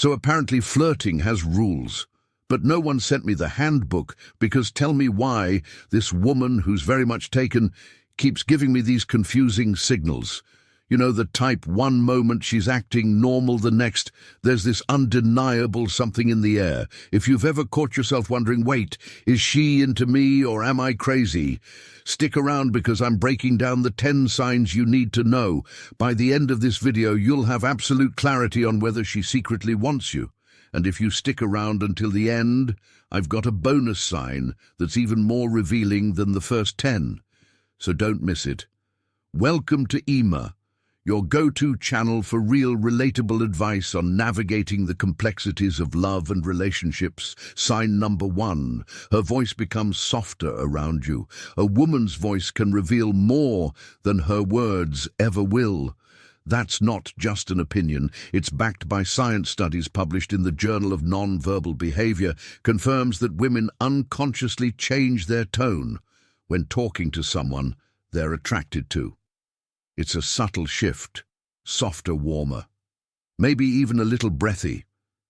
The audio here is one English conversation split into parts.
So apparently flirting has rules. But no one sent me the handbook, because tell me why this woman who's very much taken keeps giving me these confusing signals. You know, the type one moment she's acting normal, the next there's this undeniable something in the air. If you've ever caught yourself wondering, wait, is she into me or am I crazy? Stick around because I'm breaking down the 10 signs you need to know. By the end of this video, you'll have absolute clarity on whether she secretly wants you. And if you stick around until the end, I've got a bonus sign that's even more revealing than the first 10. So don't miss it. Welcome to Ema, your go-to channel for real relatable advice on navigating the complexities of love and relationships. Sign number 1, her voice becomes softer around you. A woman's voice can reveal more than her words ever will. That's not just an opinion. It's backed by science. Studies published in the Journal of Nonverbal Behavior confirms that women unconsciously change their tone when talking to someone they're attracted to. It's a subtle shift, softer, warmer, maybe even a little breathy.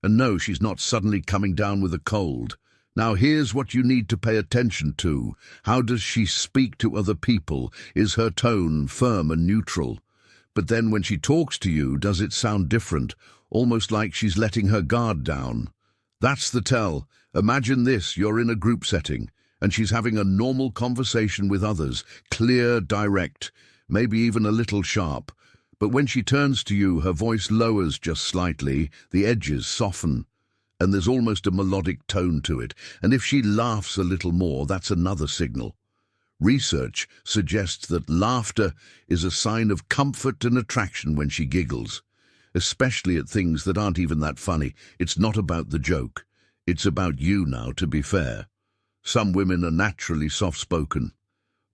And no, she's not suddenly coming down with a cold. Now here's what you need to pay attention to. How does she speak to other people? Is her tone firm and neutral? But then when she talks to you, does it sound different, almost like she's letting her guard down? That's the tell. Imagine this, you're in a group setting, and she's having a normal conversation with others, clear, direct, maybe even a little sharp. But when she turns to you, her voice lowers just slightly, the edges soften, and there's almost a melodic tone to it. And if she laughs a little more, that's another signal. Research suggests that laughter is a sign of comfort and attraction when she giggles, especially at things that aren't even that funny. It's not about the joke. It's about you now, to be fair. Some women are naturally soft-spoken.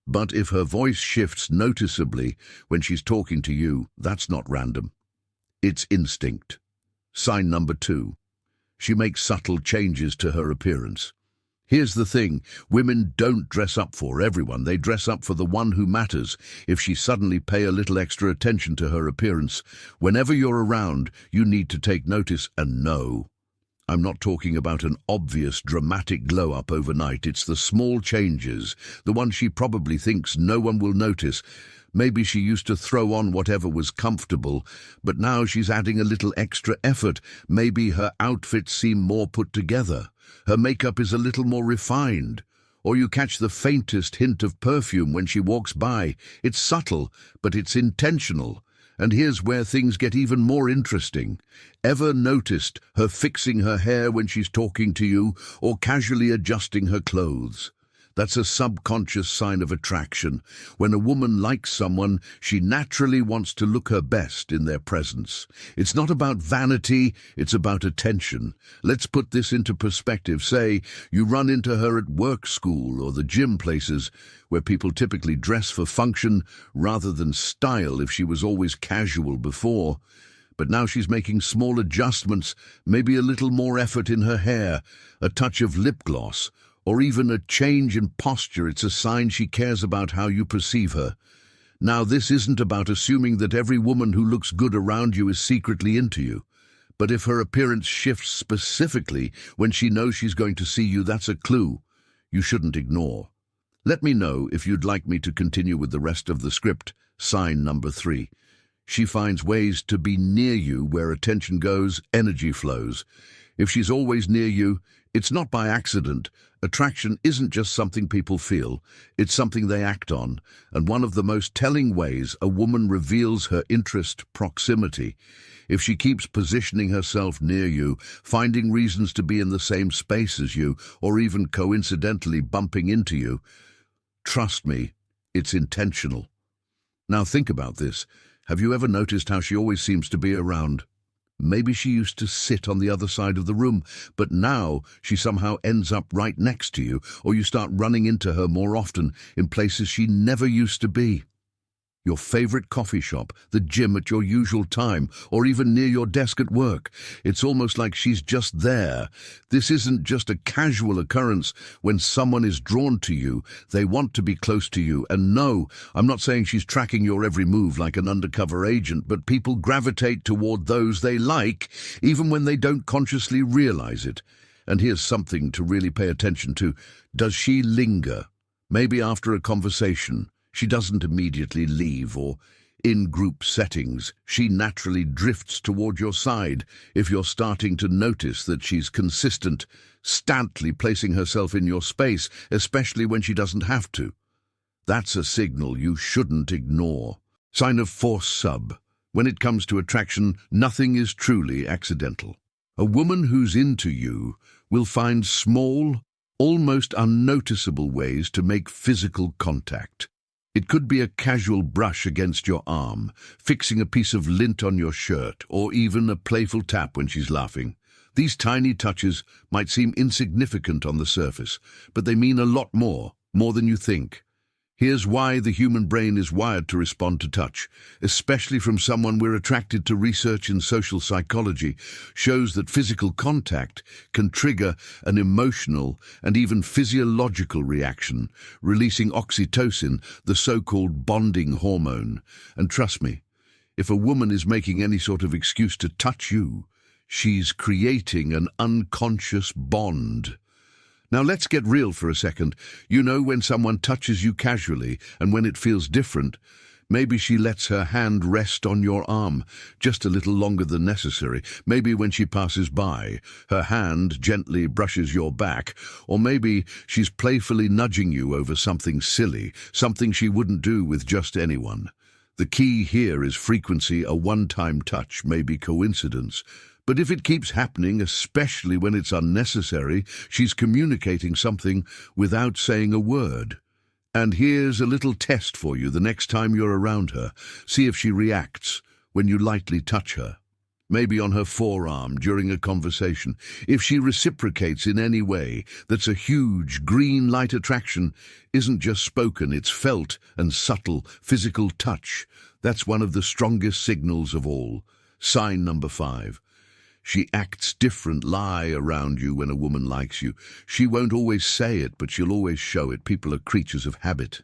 But if her voice shifts noticeably when she's talking to you, that's not random. It's instinct. Sign number 2. She makes subtle changes to her appearance. Here's the thing, women don't dress up for everyone, they dress up for the one who matters. If she suddenly pay a little extra attention to her appearance, whenever you're around, you need to take notice. And no, I'm not talking about an obvious dramatic glow-up overnight. It's the small changes, the ones she probably thinks no one will notice. Maybe she used to throw on whatever was comfortable, but now she's adding a little extra effort. Maybe her outfits seem more put together. Her makeup is a little more refined. Or you catch the faintest hint of perfume when she walks by. It's subtle, but it's intentional. And here's where things get even more interesting. Ever noticed her fixing her hair when she's talking to you, or casually adjusting her clothes? That's a subconscious sign of attraction. When a woman likes someone, she naturally wants to look her best in their presence. It's not about vanity, it's about attention. Let's put this into perspective. Say you run into her at work, school, or the gym, places where people typically dress for function rather than style. If she was always casual before, but now she's making small adjustments, maybe a little more effort in her hair, a touch of lip gloss, or even a change in posture, it's a sign she cares about how you perceive her. Now, this isn't about assuming that every woman who looks good around you is secretly into you. But if her appearance shifts specifically when she knows she's going to see you, that's a clue you shouldn't ignore. Let me know if you'd like me to continue with the rest of the script. Sign number 3. She finds ways to be near you. Where attention goes, energy flows. If she's always near you, it's not by accident. Attraction isn't just something people feel, it's something they act on. And one of the most telling ways a woman reveals her interest, proximity. If she keeps positioning herself near you, finding reasons to be in the same space as you, or even coincidentally bumping into you, trust me, it's intentional. Now think about this. Have you ever noticed how she always seems to be around? Maybe she used to sit on the other side of the room, but now she somehow ends up right next to you, or you start running into her more often in places she never used to be. Your favorite coffee shop, the gym at your usual time, or even near your desk at work. It's almost like she's just there. This isn't just a casual occurrence. When someone is drawn to you, they want to be close to you. And no, I'm not saying she's tracking your every move like an undercover agent, but people gravitate toward those they like, even when they don't consciously realize it. And here's something to really pay attention to. Does she linger? Maybe after a conversation. She doesn't immediately leave, or in group settings, she naturally drifts toward your side. If you're starting to notice that she's consistent, stantly placing herself in your space, especially when she doesn't have to, that's a signal you shouldn't ignore. Sign of force sub. When it comes to attraction, nothing is truly accidental. A woman who's into you will find small, almost unnoticeable ways to make physical contact. It could be a casual brush against your arm, fixing a piece of lint on your shirt, or even a playful tap when she's laughing. These tiny touches might seem insignificant on the surface, but they mean a lot more than you think. Here's why the human brain is wired to respond to touch, especially from someone we're attracted to. Research in social psychology shows that physical contact can trigger an emotional and even physiological reaction, releasing oxytocin, the so-called bonding hormone. And trust me, if a woman is making any sort of excuse to touch you, she's creating an unconscious bond. Now let's get real for a second. You know when someone touches you casually and when it feels different, maybe she lets her hand rest on your arm just a little longer than necessary. Maybe when she passes by, her hand gently brushes your back, or maybe she's playfully nudging you over something silly, something she wouldn't do with just anyone. The key here is frequency. A one-time touch may be coincidence, but if it keeps happening, especially when it's unnecessary, she's communicating something without saying a word. And here's a little test for you the next time you're around her. See if she reacts when you lightly touch her. Maybe on her forearm during a conversation. If she reciprocates in any way, that's a huge green light. Attraction isn't just spoken, it's felt and subtle. Physical touch, that's one of the strongest signals of all. Sign number 5. She acts different. Lie around you when a woman likes you. She won't always say it, but she'll always show it. People are creatures of habit.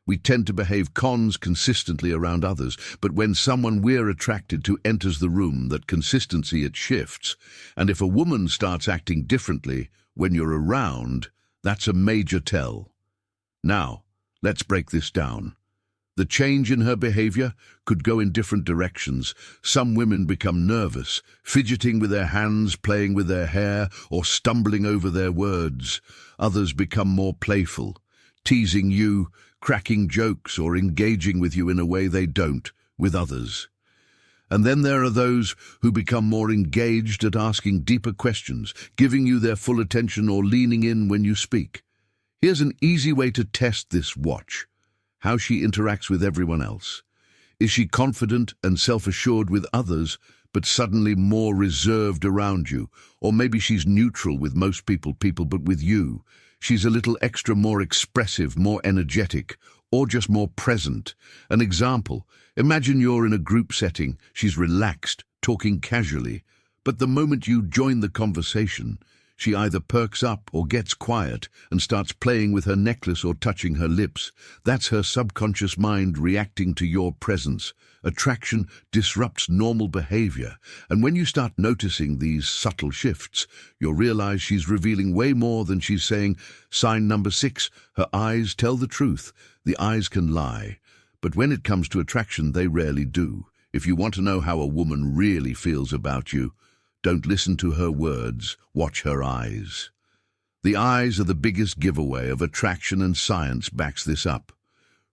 We tend to behave consistently around others, but when someone we're attracted to enters the room, that consistency, it shifts. And if a woman starts acting differently when you're around, that's a major tell. Now, let's break this down. The change in her behavior could go in different directions. Some women become nervous, fidgeting with their hands, playing with their hair, or stumbling over their words. Others become more playful, teasing you, cracking jokes, or engaging with you in a way they don't with others. And then there are those who become more engaged at asking deeper questions, giving you their full attention or leaning in when you speak. Here's an easy way to test this. Watch how she interacts with everyone else. Is she confident and self-assured with others, but suddenly more reserved around you? Or maybe she's neutral with most people, but with you, she's a little extra, more expressive, more energetic, or just more present. An example, imagine you're in a group setting. She's relaxed, talking casually, but the moment you join the conversation, she either perks up or gets quiet and starts playing with her necklace or touching her lips. That's her subconscious mind reacting to your presence. Attraction disrupts normal behavior, and when you start noticing these subtle shifts, you'll realize she's revealing way more than she's saying. Sign number 6, her eyes tell the truth. The eyes can lie, but when it comes to attraction, they rarely do. If you want to know how a woman really feels about you, don't listen to her words, watch her eyes. The eyes are the biggest giveaway of attraction, and science backs this up.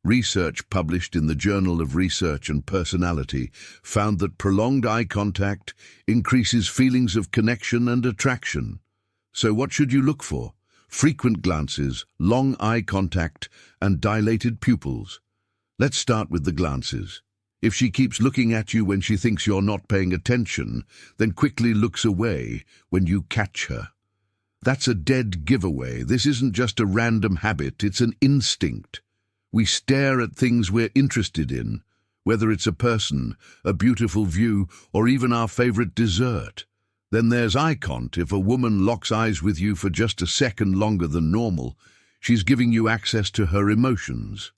Research published in the Journal of Research and Personality found that prolonged eye contact increases feelings of connection and attraction. So what should you look for? Frequent glances, long eye contact, and dilated pupils. Let's start with the glances. If she keeps looking at you when she thinks you're not paying attention, then quickly looks away when you catch her, that's a dead giveaway. This isn't just a random habit, it's an instinct. We stare at things we're interested in, whether it's a person, a beautiful view, or even our favorite dessert. Then there's eye contact. If a woman locks eyes with you for just a second longer than normal, she's giving you access to her emotions.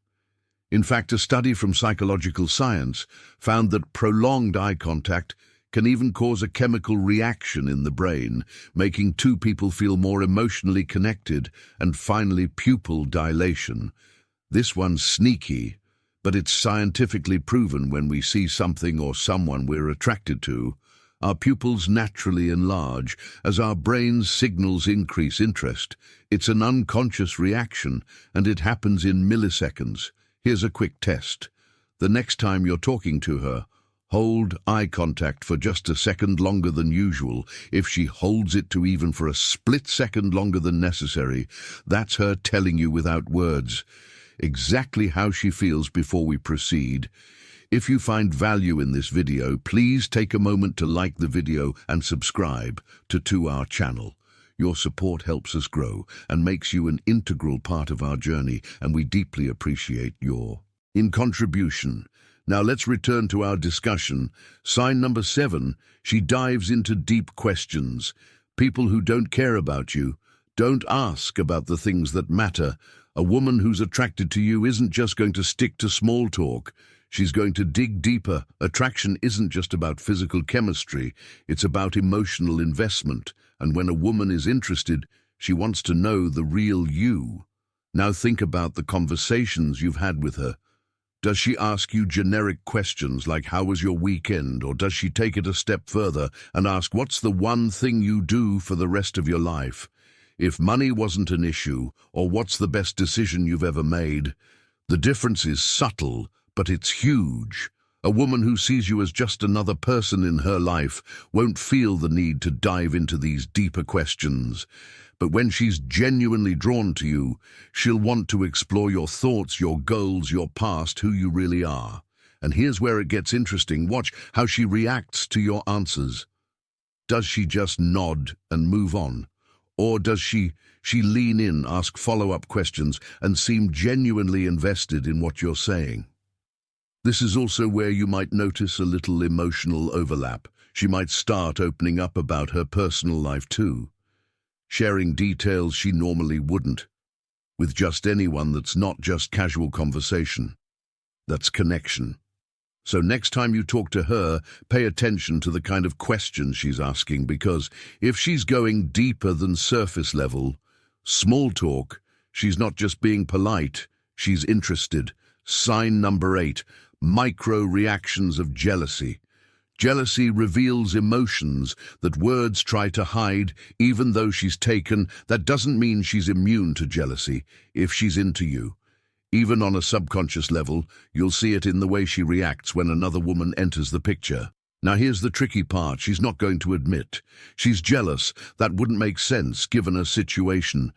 In fact, a study from psychological science found that prolonged eye contact can even cause a chemical reaction in the brain, making two people feel more emotionally connected, and finally pupil dilation. This one's sneaky, but it's scientifically proven. When we see something or someone we're attracted to, our pupils naturally enlarge as our brain's signals increase interest. It's an unconscious reaction, and it happens in milliseconds. Here's a quick test. The next time you're talking to her, hold eye contact for just a second longer than usual. If she holds it to even for a split second longer than necessary, that's her telling you without words exactly how she feels. Before we proceed, if you find value in this video, please take a moment to like the video and subscribe to our channel. Your support helps us grow and makes you an integral part of our journey, and we deeply appreciate your contribution. Now let's return to our discussion. Sign number 7, she dives into deep questions. People who don't care about you don't ask about the things that matter. A woman who's attracted to you isn't just going to stick to small talk. She's going to dig deeper. Attraction isn't just about physical chemistry, it's about emotional investment. And when a woman is interested, she wants to know the real you. Now think about the conversations you've had with her. Does she ask you generic questions like, how was your weekend? Or does she take it a step further and ask, what's the one thing you do for the rest of your life? If money wasn't an issue, or what's the best decision you've ever made? The difference is subtle, but it's huge. A woman who sees you as just another person in her life won't feel the need to dive into these deeper questions. But when she's genuinely drawn to you, she'll want to explore your thoughts, your goals, your past, who you really are. And here's where it gets interesting. Watch how she reacts to your answers. Does she just nod and move on? Or does she lean in, ask follow-up questions, and seem genuinely invested in what you're saying? This is also where you might notice a little emotional overlap. She might start opening up about her personal life too, sharing details she normally wouldn't, with just anyone. That's not just casual conversation. That's connection. So next time you talk to her, pay attention to the kind of questions she's asking, because if she's going deeper than surface level, small talk, she's not just being polite, she's interested. Sign number 8, micro reactions of jealousy. Jealousy reveals emotions that words try to hide. Even though she's taken, that doesn't mean she's immune to jealousy. If she's into you, even on a subconscious level, you'll see it in the way she reacts when another woman enters the picture. Now here's the tricky part. She's not going to admit she's jealous. That wouldn't make sense given her situation.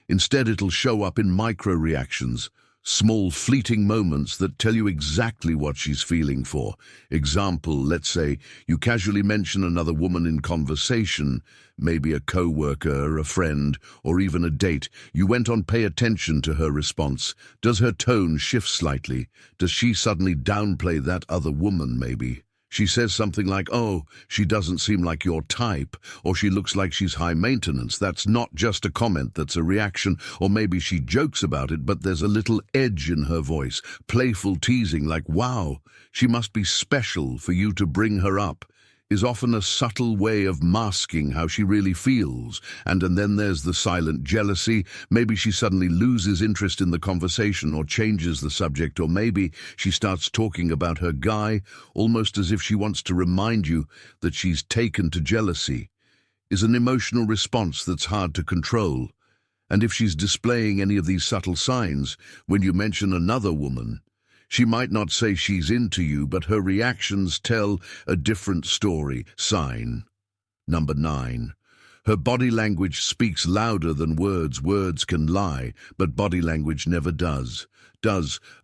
Instead, it'll show up in micro reactions, small fleeting moments that tell you exactly what she's feeling for. Example, let's say you casually mention another woman in conversation, maybe a co-worker, a friend, or even a date. You went on. Pay attention to her response. Does her tone shift slightly? Does she suddenly downplay that other woman maybe? She says something like, oh, she doesn't seem like your type, or she looks like she's high maintenance. That's not just a comment, that's a reaction. Or maybe she jokes about it, but there's a little edge in her voice, playful teasing like, wow, she must be special for you to bring her up, is often a subtle way of masking how she really feels. And then there's the silent jealousy. Maybe she suddenly loses interest in the conversation or changes the subject, or maybe she starts talking about her guy, almost as if she wants to remind you that she's taken to. Jealousy is an emotional response that's hard to control. And if she's displaying any of these subtle signs, when you mention another woman, she might not say she's into you, but her reactions tell a different story. Sign number 9. Her body language speaks louder than words. Words can lie, but body language never does.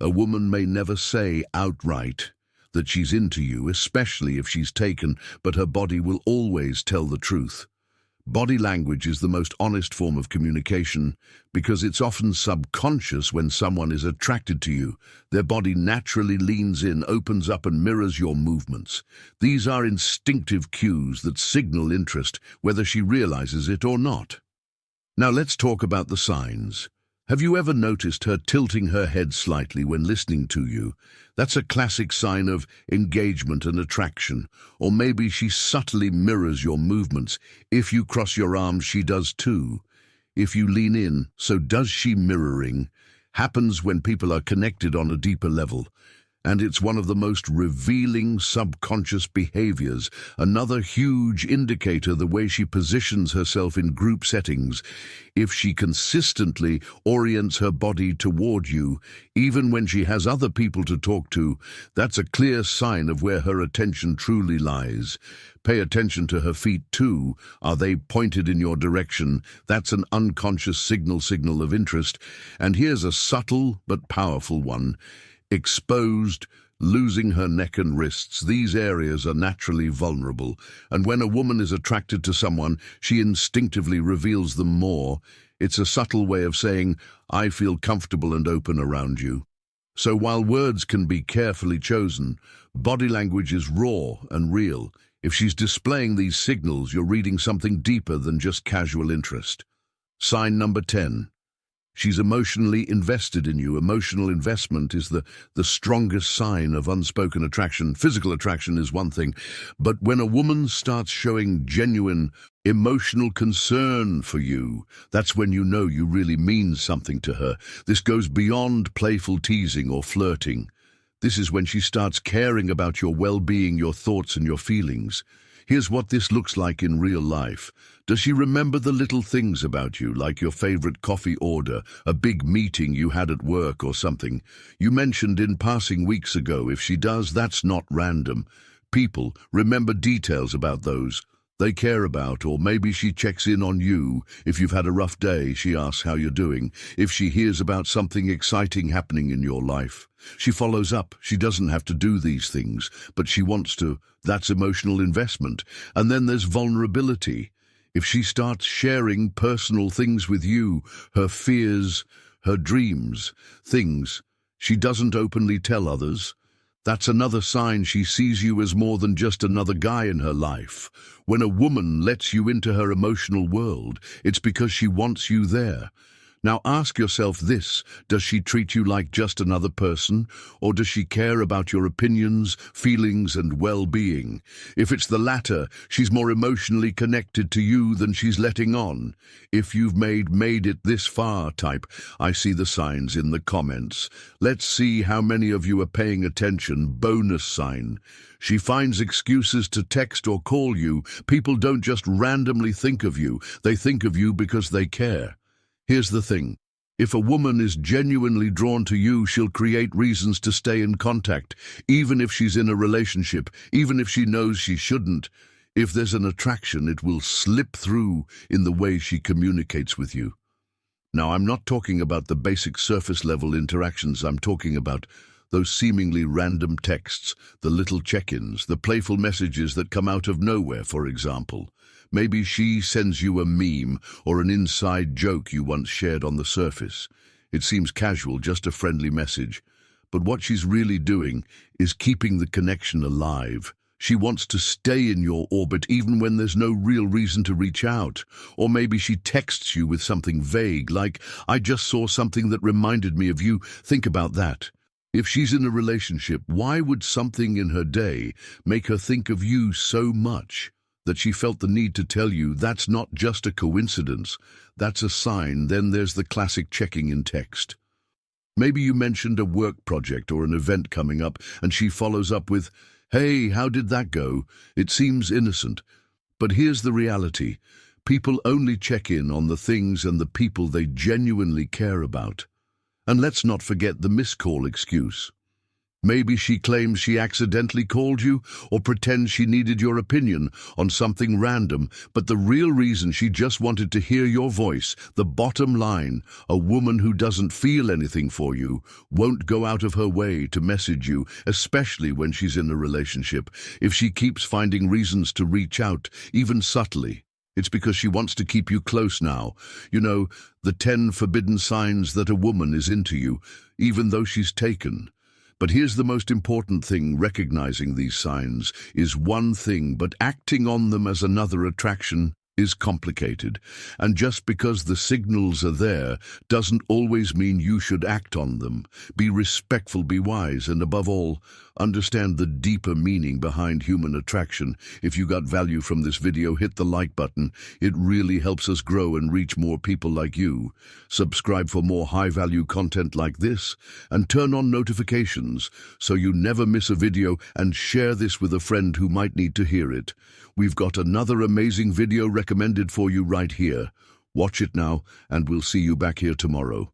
A woman may never say outright that she's into you, especially if she's taken, but her body will always tell the truth. Body language is the most honest form of communication because it's often subconscious. When someone is attracted to you, their body naturally leans in, opens up and mirrors your movements. These are instinctive cues that signal interest, whether she realizes it or not. Now let's talk about the signs. Have you ever noticed her tilting her head slightly when listening to you? That's a classic sign of engagement and attraction. Or maybe she subtly mirrors your movements. If you cross your arms, she does too. If you lean in, so does she. Mirroring happens when people are connected on a deeper level. And it's one of the most revealing subconscious behaviors. Another huge indicator, the way she positions herself in group settings. If she consistently orients her body toward you, even when she has other people to talk to, that's a clear sign of where her attention truly lies. Pay attention to her feet too. Are they pointed in your direction? That's an unconscious signal of interest. And here's a subtle but powerful one. Exposed, losing her neck and wrists. These areas are naturally vulnerable, and when a woman is attracted to someone, she instinctively reveals them more. It's a subtle way of saying, I feel comfortable and open around you. So while words can be carefully chosen, body language is raw and real. If she's displaying these signals, you're reading something deeper than just casual interest. Sign number 10. She's emotionally invested in you. Emotional investment is the strongest sign of unspoken attraction. Physical attraction is one thing, but when a woman starts showing genuine emotional concern for you, that's when you know you really mean something to her. This goes beyond playful teasing or flirting. This is when she starts caring about your well-being, your thoughts and your feelings. Here's what this looks like in real life. Does she remember the little things about you, like your favorite coffee order, a big meeting you had at work or something you mentioned in passing weeks ago? If she does, that's not random. People remember details about those they care about. Or maybe she checks in on you. If you've had a rough day, she asks how you're doing. If she hears about something exciting happening in your life, she follows up. She doesn't have to do these things, but she wants to. That's emotional investment. And then there's vulnerability. If she starts sharing personal things with you, her fears, her dreams, things she doesn't openly tell others, that's another sign she sees you as more than just another guy in her life. When a woman lets you into her emotional world, it's because she wants you there. Now ask yourself this: does she treat you like just another person, or does she care about your opinions, feelings and well-being? If it's the latter, she's more emotionally connected to you than she's letting on. If you've made it this far, type, I see the signs in the comments. Let's see how many of you are paying attention. Bonus sign. She finds excuses to text or call you. People don't just randomly think of you, they think of you because they care. Here's the thing. If a woman is genuinely drawn to you, she'll create reasons to stay in contact, even if she's in a relationship, even if she knows she shouldn't. If there's an attraction, it will slip through in the way she communicates with you. Now, I'm not talking about the basic surface-level interactions. I'm talking about those seemingly random texts, the little check-ins, the playful messages that come out of nowhere, for example. Maybe she sends you a meme or an inside joke you once shared on the surface. It seems casual, just a friendly message. But what she's really doing is keeping the connection alive. She wants to stay in your orbit even when there's no real reason to reach out. Or maybe she texts you with something vague, like, I just saw something that reminded me of you. Think about that. If she's in a relationship, why would something in her day make her think of you so much that she felt the need to tell you? That's not just a coincidence. That's a sign. Then there's the classic checking in text. Maybe you mentioned a work project or an event coming up, and she follows up with, hey, how did that go? It seems innocent. But here's the reality. People only check in on the things and the people they genuinely care about. And let's not forget the missed call excuse. Maybe she claims she accidentally called you or pretends she needed your opinion on something random, but the real reason she just wanted to hear your voice. The bottom line, a woman who doesn't feel anything for you won't go out of her way to message you, especially when she's in a relationship. If she keeps finding reasons to reach out, even subtly, It's because she wants to keep you close now. You know, the 10 forbidden signs that a woman is into you, even though she's taken. But here's the most important thing: recognizing these signs is one thing, but acting on them as another. Attraction is complicated, and just because the signals are there doesn't always mean you should act on them. Be respectful, be wise, and above all, understand the deeper meaning behind human attraction. If you got value from this video, hit the like button. It really helps us grow and reach more people like you. Subscribe for more high-value content like this, and turn on notifications so you never miss a video, and share this with a friend who might need to hear it. We've got another amazing video recommended for you right here. Watch it now, and we'll see you back here tomorrow.